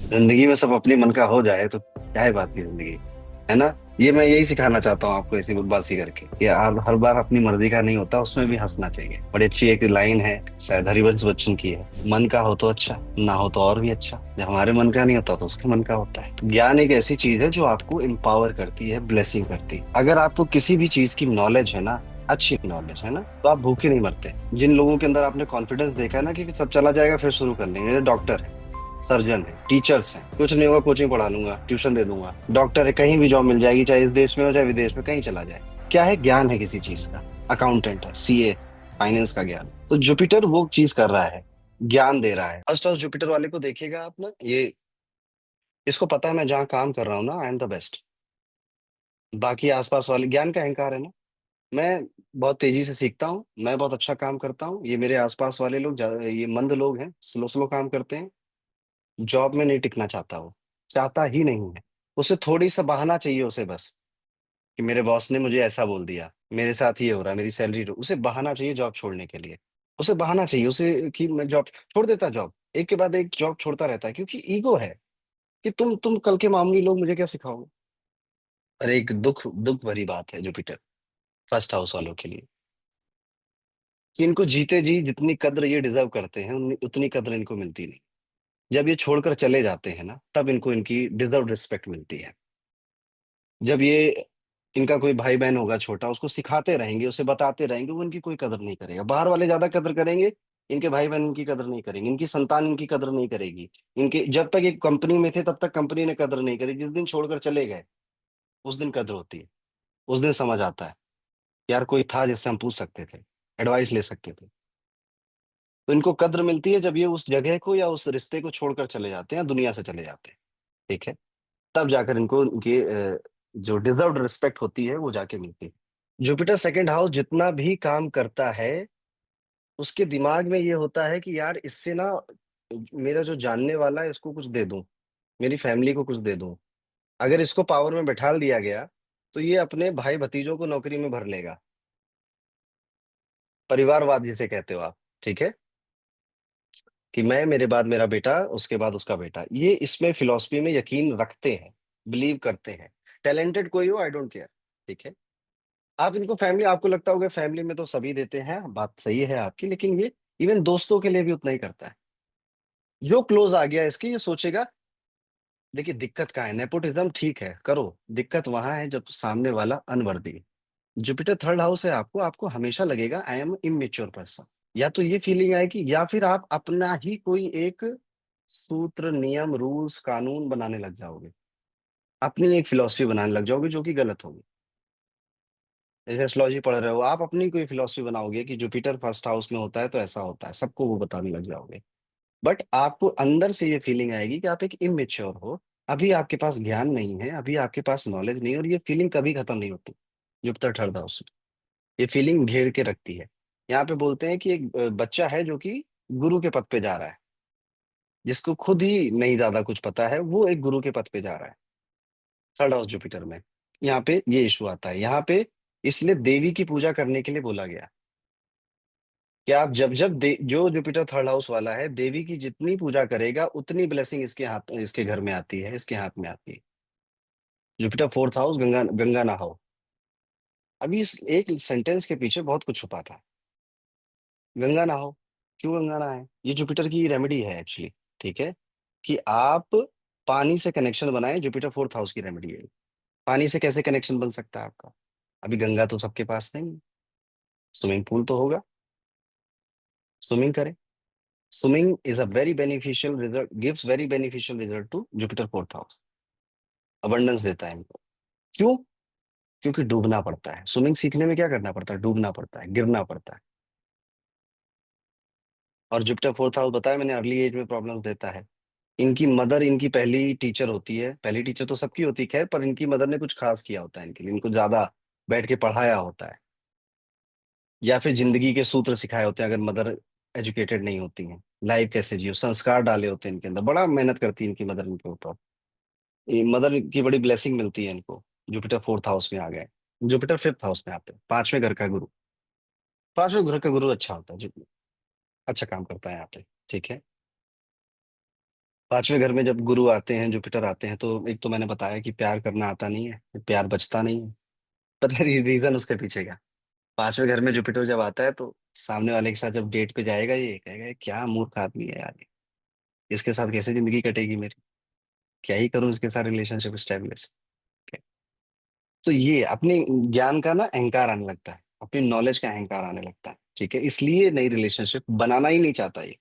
जिंदगी में सब अपने मन का हो जाए तो क्या है बात की जिंदगी, है ना। ये मैं यही सिखाना चाहता हूँ आपको, ऐसी बकवासी करके कि आप हर बार अपनी मर्जी का नहीं होता, उसमें भी हंसना चाहिए। बड़ी अच्छी एक लाइन है, शायद हरिवंश बच्चन की है, मन का हो तो अच्छा, ना हो तो और भी अच्छा। जब हमारे मन का नहीं होता तो उसके मन का होता है। ज्ञान एक ऐसी चीज है जो आपको एम्पावर करती है, ब्लेसिंग करती है। अगर आपको किसी भी चीज की नॉलेज है ना, अच्छी नॉलेज है ना, तो आप भूखे नहीं मरते। जिन लोगों के अंदर आपने कॉन्फिडेंस देखा है ना कि सब चला जाएगा फिर शुरू कर लेंगे, डॉक्टर है, सर्जन है, टीचर्स हैं, कुछ नहीं होगा कोचिंग पढ़ा लूंगा, ट्यूशन दे दूंगा, डॉक्टर है, कहीं भी जॉब मिल जाएगी, चाहे इस देश में हो चाहे विदेश में, कहीं चला जाए। क्या है, ज्ञान है किसी चीज का। अकाउंटेंट है, सीए, फाइनेंस का ज्ञान। तो जुपिटर वो चीज कर रहा है, ज्ञान दे रहा है। फर्स्ट हाउस जुपिटर वाले को देखिएगा आप ना, ये इसको पता है मैं जहाँ काम कर रहा हूँ ना, आई एम द बेस्ट। बाकी आसपास वाले, ज्ञान का अहंकार है ना, मैं बहुत तेजी से सीखता हूँ, मैं बहुत अच्छा काम करता हूँ, ये मेरे आसपास वाले लोग ये मंद लोग हैं, स्लो स्लो काम करते हैं। जॉब में नहीं टिकना चाहता, वो चाहता ही नहीं है। उसे थोड़ी सा बहाना चाहिए, उसे बस कि मेरे बॉस ने मुझे ऐसा बोल दिया, मेरे साथ ये हो रहा है, मेरी सैलरी, उसे बहाना चाहिए जॉब छोड़ने के लिए। उसे बहाना चाहिए उसे कि मैं जॉब छोड़ देता, जॉब एक के बाद एक जॉब छोड़ता रहता है, क्योंकि ईगो है कि तुम कल के मामूली लोग मुझे क्या सिखाओगे। और एक दुख दुख भरी बात है जुपिटर फर्स्ट हाउस वालों के लिए, कि इनको जीते जी जितनी कद्र ये डिजर्व करते हैं उतनी कद्र इनको मिलती नहीं। जब ये छोड़कर चले जाते हैं ना, तब इनको इनकी डिजर्व रिस्पेक्ट मिलती है। जब ये, इनका कोई भाई बहन होगा छोटा, उसको सिखाते रहेंगे, उसे बताते रहेंगे, वो इनकी कोई कदर नहीं करेगा। बाहर वाले ज्यादा कदर करेंगे, इनके भाई बहन इनकी कदर नहीं करेंगे, इनकी संतान इनकी कदर नहीं करेगी। इनके जब तक एक कंपनी में थे तब तक कंपनी ने कदर नहीं करी, जिस दिन छोड़कर चले गए उस दिन कदर होती है। उस दिन समझ आता है, यार कोई था जिससे हम पूछ सकते थे, एडवाइस ले सकते थे। तो इनको कद्र मिलती है जब ये उस जगह को या उस रिश्ते को छोड़कर चले जाते हैं, दुनिया से चले जाते हैं। ठीक है, तब जाकर इनको इनके जो डिजर्व्ड रिस्पेक्ट होती है वो जाके मिलती है। जुपिटर सेकंड हाउस जितना भी काम करता है, उसके दिमाग में ये होता है कि यार इससे ना, मेरा जो जानने वाला है इसको कुछ दे दूं, मेरी फैमिली को कुछ दे दूं। अगर इसको पावर में बैठा दिया गया तो ये अपने भाई भतीजों को नौकरी में भर लेगा। परिवारवाद जिसे कहते हो आप, ठीक है, कि मैं, मेरे बाद मेरा बेटा, उसके बाद उसका बेटा, ये इसमें फिलॉसफी में यकीन रखते हैं, बिलीव करते हैं। टैलेंटेड कोई हो, आई डोंट केयर। ठीक है, आप इनको फैमिली, आपको लगता होगा फैमिली में तो सभी देते हैं, बात सही है आपकी, लेकिन ये इवन दोस्तों के लिए भी उतना ही करता है। जो क्लोज आ गया इसकी, ये सोचेगा, देखिए दिक्कत कहाँ है, नेपोटिज्म ठीक है करो, दिक्कत वहां है जब सामने वाला अनवर्दी है। जुपिटर थर्ड हाउस है आपको, आपको हमेशा लगेगा आई एम इमेच्योर पर्सन। या तो ये फीलिंग आएगी, या फिर आप अपना ही कोई एक सूत्र, नियम, रूल्स, कानून बनाने लग जाओगे, अपनी एक फिलॉसफी बनाने लग जाओगे जो कि गलत होगी। जैसे एस्ट्रोलॉजी पढ़ रहे हो, आप अपनी कोई फिलॉसफी बनाओगे कि जुपिटर फर्स्ट हाउस में होता है तो ऐसा होता है, सबको वो बताने लग जाओगे। बट आपको अंदर से ये फीलिंग आएगी कि आप एक इमेच्योर हो, अभी आपके पास ज्ञान नहीं है, अभी आपके पास नॉलेज नहीं है, और ये फीलिंग कभी खत्म नहीं होती। जुपिटर थर्ड हाउस में ये फीलिंग घेर के रखती है। यहाँ पे बोलते हैं कि एक बच्चा है जो कि गुरु के पद पे जा रहा है, जिसको खुद ही नहीं ज्यादा कुछ पता है, वो एक गुरु के पद पे जा रहा है थर्ड हाउस जुपिटर में। यहाँ पे ये इशू आता है, यहाँ पे इसलिए देवी की पूजा करने के लिए बोला गया कि आप जब जब जो जुपिटर थर्ड हाउस वाला है, देवी की जितनी पूजा करेगा उतनी ब्लेसिंग इसके हाथ, इसके घर में आती है, इसके हाथ में आती है। Jupiter fourth house, Ganga Ganga नहाओ। अभी इस एक सेंटेंस के पीछे बहुत कुछ छुपा था। गंगा नहाओ, क्यों गंगा नहाए, ये जुपिटर की रेमेडी है एक्चुअली। ठीक है, कि आप पानी से कनेक्शन बनाएं, जुपिटर फोर्थ हाउस की रेमेडी है। पानी से कैसे कनेक्शन बन सकता है आपका, अभी गंगा तो सबके पास नहीं है, स्विमिंग पूल तो होगा, स्विमिंग करें। Swimming is a very beneficial result, gives very beneficial result to Jupiter fourth house, abundance देता है इनको। क्यों, क्योंकि डूबना पड़ता है, स्विमिंग सीखने में क्या करना पड़ता है, डूबना पड़ता है, गिरना पड़ता है। और जुपिटर फोर्थ हाउस बताया मैंने, अर्ली एज में प्रॉब्लम्स देता है। इनकी मदर इनकी पहली टीचर होती है, पहली टीचर तो सबकी होती है खैर, पर इनकी मदर ने कुछ खास किया होता है इनके लिए, इनको ज्यादा बैठ के पढ़ाया होता है, या फिर जिंदगी के सूत्र सिखाए होते हैं, अगर मदर एजुकेटेड नहीं होती हैं, लाइफ कैसे जियो, संस्कार डाले होते हैं इनके अंदर, बड़ा मेहनत करती है इनकी मदर इनके ऊपर। ये मदर की बड़ी ब्लेसिंग मिलती है इनको। जुपिटर फोर्थ हाउस में आ गए, जुपिटर फिफ्थ हाउस में आते हैं, पांचवें घर का गुरु। पांचवें घर का गुरु अच्छा होता है, अच्छा काम करता है यहाँ पे। ठीक है, पांचवें घर में जब गुरु आते हैं, जुपिटर आते हैं, तो एक तो मैंने बताया कि प्यार करना आता नहीं है, प्यार बचता नहीं है। पता नहीं रीजन उसके पीछे क्या। पांचवें घर में जुपिटर जब आता है तो सामने वाले के साथ जब डेट पे जाएगा, ये कहेगा क्या मूर्ख आदमी है यार ये, इसके साथ कैसे जिंदगी कटेगी मेरी, क्या ही करूं इसके साथ रिलेशनशिप स्टेब्लिश। तो ये अपने ज्ञान का ना अहंकार आने लगता है, अपनी नॉलेज का अहंकार आने लगता है, ठीक है, इसलिए नई रिलेशनशिप बनाना ही नहीं चाहता ये।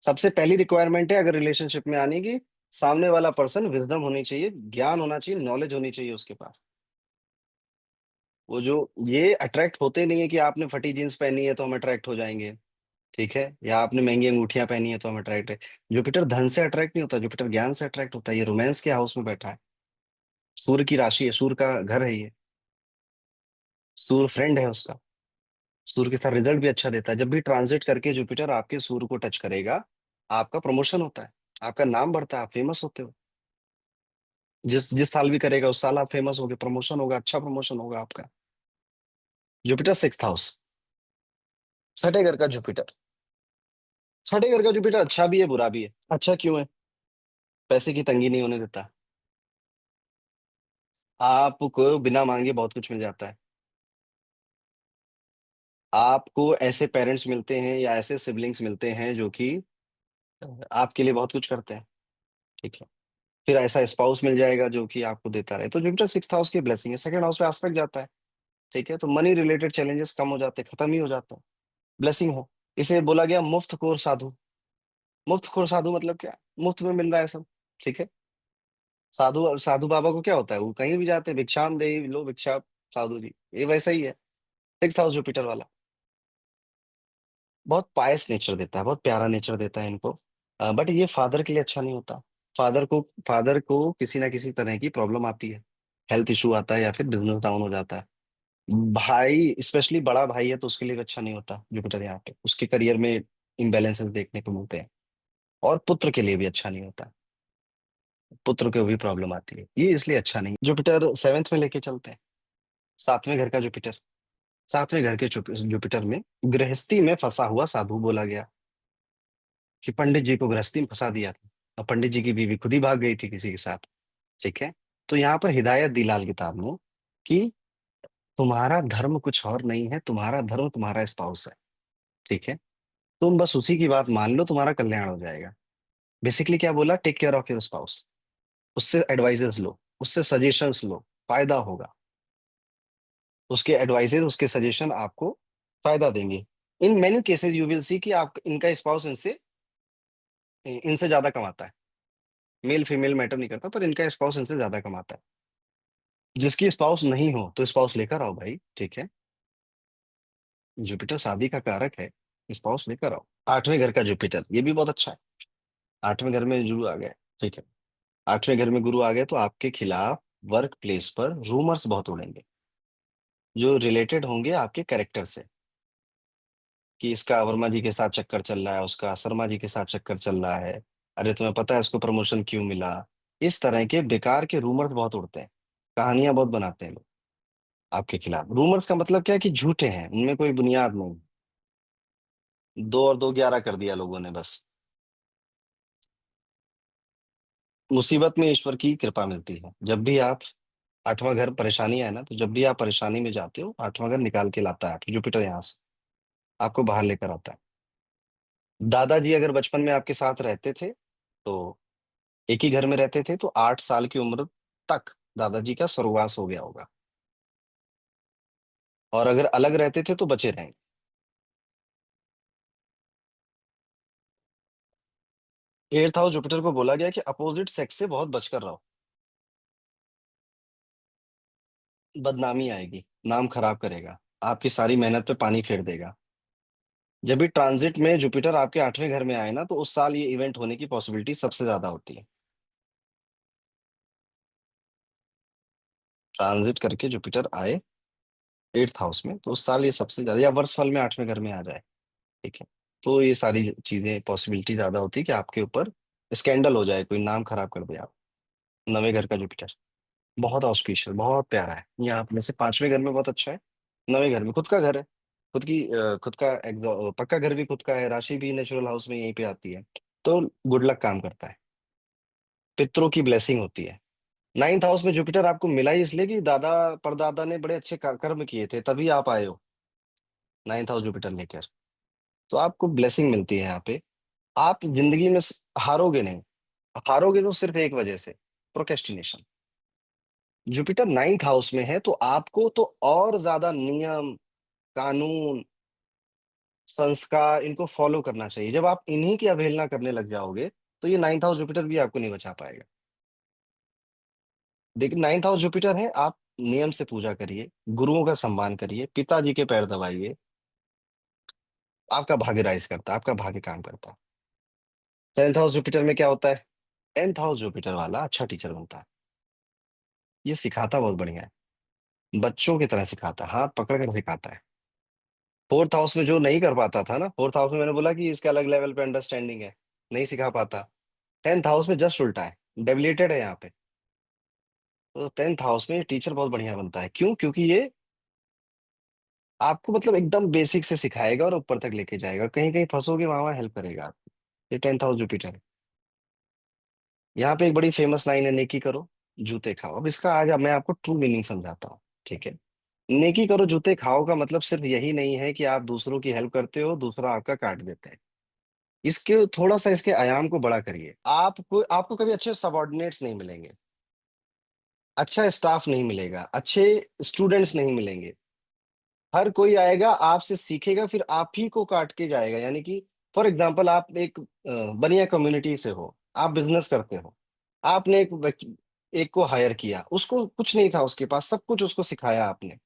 सबसे पहली रिक्वायरमेंट है अगर रिलेशनशिप में आने की, सामने वाला पर्सन विजडम होनी चाहिए, ज्ञान होना चाहिए, नॉलेज होनी चाहिए उसके पास। वो जो ये अट्रैक्ट होते नहीं है कि आपने फटी जींस पहनी है तो हम अट्रैक्ट हो जाएंगे, ठीक है, या आपने महंगी अंगूठियां पहनी है तो हम अट्रैक्ट है। जुपिटर धन से अट्रैक्ट नहीं होता, जुपिटर ज्ञान से अट्रैक्ट होता है। ये रोमांस के हाउस में बैठा है, सूर्य की राशि है, सूर्य का घर है ये, सूर्य फ्रेंड है उसका। सूर्य के साथ रिजल्ट भी अच्छा देता है। जब भी ट्रांजिट करके जुपिटर आपके सूर्य को टच करेगा, आपका प्रमोशन होता है, आपका नाम बढ़ता है, आप फेमस होते हो। जिस जिस साल भी करेगा उस साल आप फेमस होगे, प्रमोशन होगा, अच्छा प्रमोशन होगा आपका। जुपिटर सिक्स्थ हाउस, छठे घर का जुपिटर। छठे घर का जुपिटर अच्छा भी है बुरा भी है। अच्छा क्यों है? पैसे की तंगी नहीं होने देता, आपको बिना मांगे बहुत कुछ मिल जाता है। आपको ऐसे पेरेंट्स मिलते हैं या ऐसे सिबलिंग्स मिलते हैं जो कि आपके लिए बहुत कुछ करते हैं, ठीक है। फिर ऐसा स्पाउस मिल जाएगा जो कि आपको देता रहे। तो जुपिटर सिक्स्थ हाउस की ब्लेसिंग है, सेकंड हाउस पे एस्पेक्ट जाता है, ठीक है, तो मनी रिलेटेड चैलेंजेस कम हो जाते हैं, खत्म ही हो जाता है, ब्लेसिंग है। इसे बोला गया मुफ्त खोर साधु। मुफ्त खोर साधु मतलब क्या? मुफ्त में मिल रहा है सब, ठीक है। साधु साधु बाबा को क्या होता है, वो कहीं भी जाते हैं, भिक्षाम दे लो भिक्षा, साधु जी, ये वैसा ही है। सिक्स हाउस जुपिटर वाला बहुत पायस नेचर देता है, बहुत प्यारा नेचर देता है इनको। बट ये फादर के लिए अच्छा नहीं होता। फादर को किसी ना किसी तरह की प्रॉब्लम आती है, हेल्थ इशू आता है या फिर बिजनेस डाउन हो जाता है। भाई स्पेशली बड़ा भाई है तो उसके लिए भी अच्छा नहीं होता जुपिटर यहाँ पे, उसके करियर में इम्बैलेंसेस देखने को मिलते हैं। और पुत्र के लिए भी अच्छा नहीं होता, पुत्र को भी प्रॉब्लम आती है, ये इसलिए अच्छा नहीं। जुपिटर सेवेंथ में लेके चलते हैं, सातवें घर का जुपिटर। सातवें घर के जुपिटर में गृहस्थी में फंसा हुआ साधु बोला गया, कि पंडित जी को गृहस्थी में फंसा दिया था और पंडित जी की बीवी खुद ही भाग गई थी किसी के साथ, ठीक है। तो यहाँ पर हिदायत दी लाल किताब में कि तुम्हारा धर्म कुछ और नहीं है, तुम्हारा धर्म तुम्हारा स्पाउस है, ठीक है। तुम बस उसी की बात मान लो, तुम्हारा कल्याण हो जाएगा। बेसिकली क्या बोला, take care of your spouse, उससे एडवाइजेस लो, उससे सजेशंस लो, फायदा होगा। उसके एडवाइजेस, उसके सजेशन आपको फायदा देंगे। In many cases you will see कि आप इनका स्पाउस इनसे इनसे ज्यादा कमाता है। मेल फीमेल मैटर नहीं करता, पर इनका स्पाउस इनसे ज्यादा कमाता है। जिसकी स्पाउस नहीं हो तो स्पाउस लेकर आओ भाई, ठीक है। जुपिटर शादी का कारक है, स्पाउस लेकर आओ। आठवें घर का जुपिटर, ये भी बहुत अच्छा है। आठवें घर में गुरु आ गए, ठीक है। आठवें घर में गुरु आ गए तो आपके खिलाफ वर्क प्लेस पर रूमर्स बहुत उड़ेंगे, जो रिलेटेड होंगे आपके कैरेक्टर से, कि इसका वर्मा जी के साथ चक्कर चल रहा है, उसका शर्मा जी के साथ चक्कर चल रहा है, अरे तुम्हें पता है इसको प्रमोशन क्यों मिला। इस तरह के बेकार के रूमर्स बहुत उड़ते हैं, कहानियां बहुत बनाते हैं लोग आपके खिलाफ। रूमर्स का मतलब क्या है कि झूठे हैं, उनमें कोई बुनियाद नहीं। दो और दो 11 कर दिया लोगों ने बस। मुसीबत में ईश्वर की कृपा मिलती है। जब भी आप, आठवां घर परेशानी है ना, तो जब भी आप परेशानी में जाते हो, आठवां घर निकाल के लाता है, जुपिटर यहाँ से आपको बाहर लेकर आता है। दादाजी अगर बचपन में आपके साथ रहते थे तो, एक ही घर में रहते थे तो 8 साल की उम्र तक दादाजी का स्वर्गवास हो गया होगा, और अगर अलग रहते थे तो बचे रहेंगे। एट्थ हाउस जुपिटर को बोला गया कि अपोजिट सेक्स से बहुत बचकर रहो, बदनामी आएगी, नाम खराब करेगा, आपकी सारी मेहनत पे पानी फेर देगा। जब भी ट्रांजिट में जुपिटर आपके आठवें घर में आए ना, तो उस साल ये इवेंट होने की पॉसिबिलिटी सबसे ज्यादा होती है। ट्रांजिट करके जुपिटर आए एट्थ हाउस में तो उस साल ये सबसे ज्यादा, या वर्ष फल में आठवें घर में आ जाए, ठीक है, तो ये सारी चीजें पॉसिबिलिटी ज्यादा होती है कि आपके ऊपर स्कैंडल हो जाए, कोई नाम खराब कर दे आप। नवे घर का जुपिटर बहुत ऑस्पिशियल, बहुत प्यारा है, ये आप में से पांचवें घर में बहुत अच्छा है। नवे घर में खुद का घर है, खुद की खुद का पक्का घर भी खुद का है, राशि भी नेचुरल हाउस में यहीं पे आती है, तो गुड लक काम करता है। पितरों की ब्लेसिंग होती है। नाइन्थ हाउस में जुपिटर आपको मिला ही इसलिए कि दादा परदादा ने बड़े अच्छे कर्म किए थे, तभी आप आए हो नाइन्थ हाउस जुपिटर लेकर। तो आपको ब्लेसिंग मिलती है यहाँ पे। आप जिंदगी में हारोगे नहीं। हारोगे तो सिर्फ एक वजह से, प्रोकेस्टिनेशन। जुपिटर नाइन्थ हाउस में है तो आपको तो और ज्यादा नियम, कानून, संस्कार, इनको फॉलो करना चाहिए। जब आप इन्हीं की अवहेलना करने लग जाओगे तो ये नाइन्थ हाउस जुपिटर भी आपको नहीं बचा पाएगा। लेकिन नाइन्थ हाउस जुपिटर है, आप नियम से पूजा करिए, गुरुओं का सम्मान करिए, पिताजी के पैर दबाइए। आपका भाग्य राइज करता है, आपका भाग्य काम करता है। टेंथ हाउस जुपिटर में क्या होता है? टेंथ हाउस जुपिटर वाला अच्छा टीचर बनता है। ये सिखाता बहुत बढ़िया है, बच्चों की तरह सिखाता है, हाथ पकड़ कर सिखाता है। फोर्थ हाउस में जो नहीं कर पाता था ना, फोर्थ हाउस में मैंने बोला कि इसका अलग लेवल पे अंडरस्टैंडिंग है, नहीं सिखा पाता। टेंथ हाउस में जस्ट उल्टा है, डेबिलेटेड है यहाँ पे। तो टेंथ हाउस में टीचर बहुत बढ़िया बनता है। क्यों? क्योंकि ये आपको मतलब एकदम बेसिक से सिखाएगा और ऊपर तक लेके जाएगा, कहीं कहीं फंसोगे वहां वहां हेल्प करेगा आपको। ये टेंथ हाउस जुपिटर है। यहाँ पे एक बड़ी फेमस लाइन है, नेकी करो जूते खाओ। अब इसका आज मैं आपको ट्रू मीनिंग समझाता हूँ, ठीक है? नेकी करो जूते खाओ का मतलब सिर्फ यही नहीं है कि आप दूसरों की हेल्प करते हो, दूसरा आपका काट देता है। इसके थोड़ा सा इसके आयाम को बड़ा करिए। आपको आपको कभी अच्छे सबॉर्डिनेट्स नहीं मिलेंगे, अच्छा स्टाफ नहीं मिलेगा, अच्छे स्टूडेंट्स नहीं मिलेंगे। हर कोई आएगा आपसे सीखेगा, फिर आप ही को काट के जाएगा। यानी कि फॉर एग्जाम्पल, आप एक बनिया कम्युनिटी से हो, आप बिजनेस करते हो, आपने एक को हायर किया, उसको कुछ नहीं था उसके पास, सब कुछ उसको सिखाया आपने।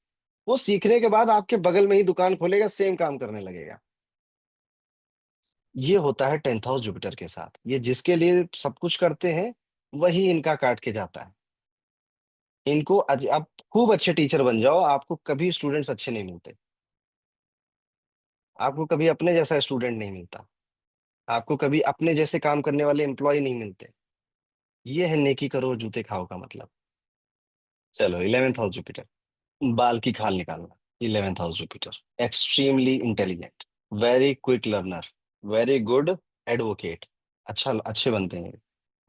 वो सीखने के बाद आपके बगल में ही दुकान खोलेगा, सेम काम करने लगेगा। ये होता है टेंथ हाउस जुपिटर के साथ। ये जिसके लिए सब कुछ करते हैं वही इनका काट के जाता है। इनको आप खूब अच्छे टीचर बन जाओ, आपको कभी स्टूडेंट्स अच्छे नहीं मिलते। आपको कभी अपने जैसा स्टूडेंट नहीं मिलता। आपको कभी अपने जैसे काम करने वाले एम्प्लॉय नहीं मिलते। ये है नेकी करो जूते खाओ का मतलब। चलो, इलेवेंथ हाउस जुपिटर, बाल की खाल निकालना। Eleventh house Jupiter, extremely intelligent, very quick learner, very good advocate. अच्छा, अच्छे बनते हैं।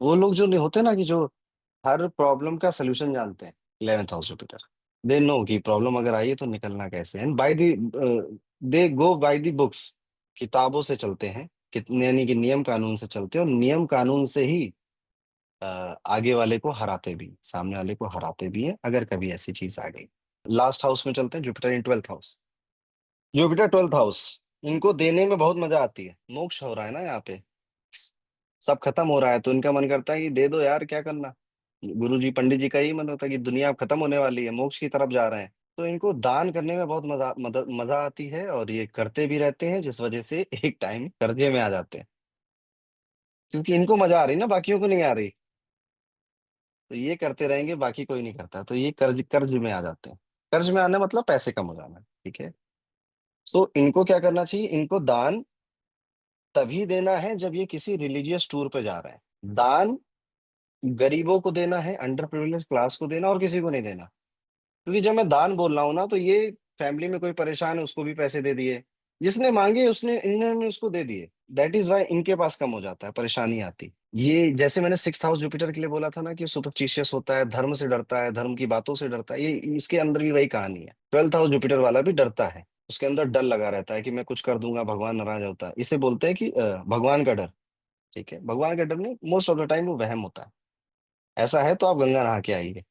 वो लोग जो नहीं होते ना कि जो हर प्रॉब्लम का सोल्यूशन जानते हैं, eleventh house Jupiter. They know कि प्रॉब्लम अगर आई है तो निकलना कैसे है। And by the they go by the books, किताबों से चलते हैं, कितने यानी कि नियम कानून से चलते हैं, और नियम कानून से ही अ, आगे वाले को हराते भी, सामने वाले को हराते भी हैं अगर कभी ऐसी चीज आ गई। लास्ट हाउस में चलते हैं, Jupiter in twelfth house. Jupiter twelfth house, इनको देने में बहुत मजा आती है। मोक्ष हो रहा है ना यहाँ पे, सब खत्म हो रहा है, तो इनका मन करता है कि दे दो यार, क्या करना। गुरु जी पंडित जी का यही मन होता है कि दुनिया अब खत्म होने वाली है, मोक्ष की तरफ जा रहे हैं। तो इनको दान करने में बहुत मजा आती है, और ये करते भी रहते हैं, जिस वजह से एक टाइम कर्जे में आ जाते हैं। क्योंकि इनको मजा आ रही ना, बाकियों को नहीं आ रही। तो ये करते रहेंगे, बाकी कोई नहीं करता, तो ये कर्ज कर्ज में आ जाते हैं। कर्ज में आना मतलब पैसे कम हो जाना, ठीक है? सो इनको क्या करना चाहिए? इनको दान तभी देना है जब ये किसी रिलीजियस टूर पे जा रहे हैं। दान गरीबों को देना है, अंडर प्रिविलेज क्लास को देना, और किसी को नहीं देना। क्योंकि जब मैं दान बोल रहा हूँ ना, तो ये फैमिली में कोई परेशान है उसको भी पैसे दे दिए, जिसने मांगे उसने इन्होंने उसको दे दिए। दैट इज वाई इनके पास कम हो जाता है, परेशानी आती। ये जैसे मैंने सिक्स हाउस जुपिटर के लिए बोला था ना कि सुपरस्टिशियस होता है, धर्म से डरता है, धर्म की बातों से डरता है, ये इसके अंदर भी वही कहानी है। ट्वेल्थ हाउस जुपिटर वाला भी डरता है, उसके अंदर डर लगा रहता है कि मैं कुछ कर दूंगा भगवान नाराज होता है। इसे बोलते हैं कि भगवान का डर। ठीक है, भगवान का डर नहीं, मोस्ट ऑफ द टाइम वो वहम होता है। ऐसा है तो आप गंगा नहा के आइए।